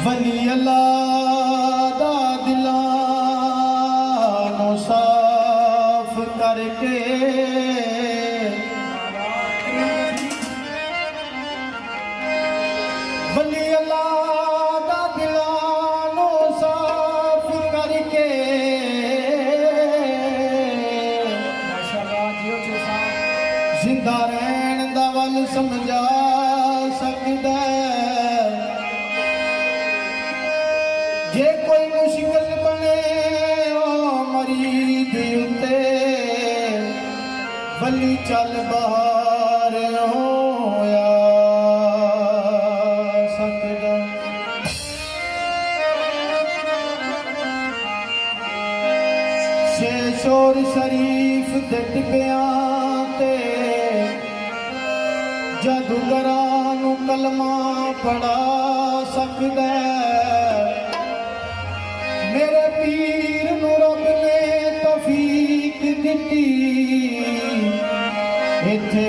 वली अल्लाह दा दिलां नू साफ करके वली अल्लाह दा दिलां नू साफ करके जिंदा रहन दा वल समझा सकदा जे कोई मुश्किल बने ओ मरीद उत्ते वली चल बाहर होया सकदा शेर शरीफ दे टिबियां ते जादूगरां नू कलमा पढ़ा सकदा मेरे पीर नू रब ने तौफीक दिती इत्थे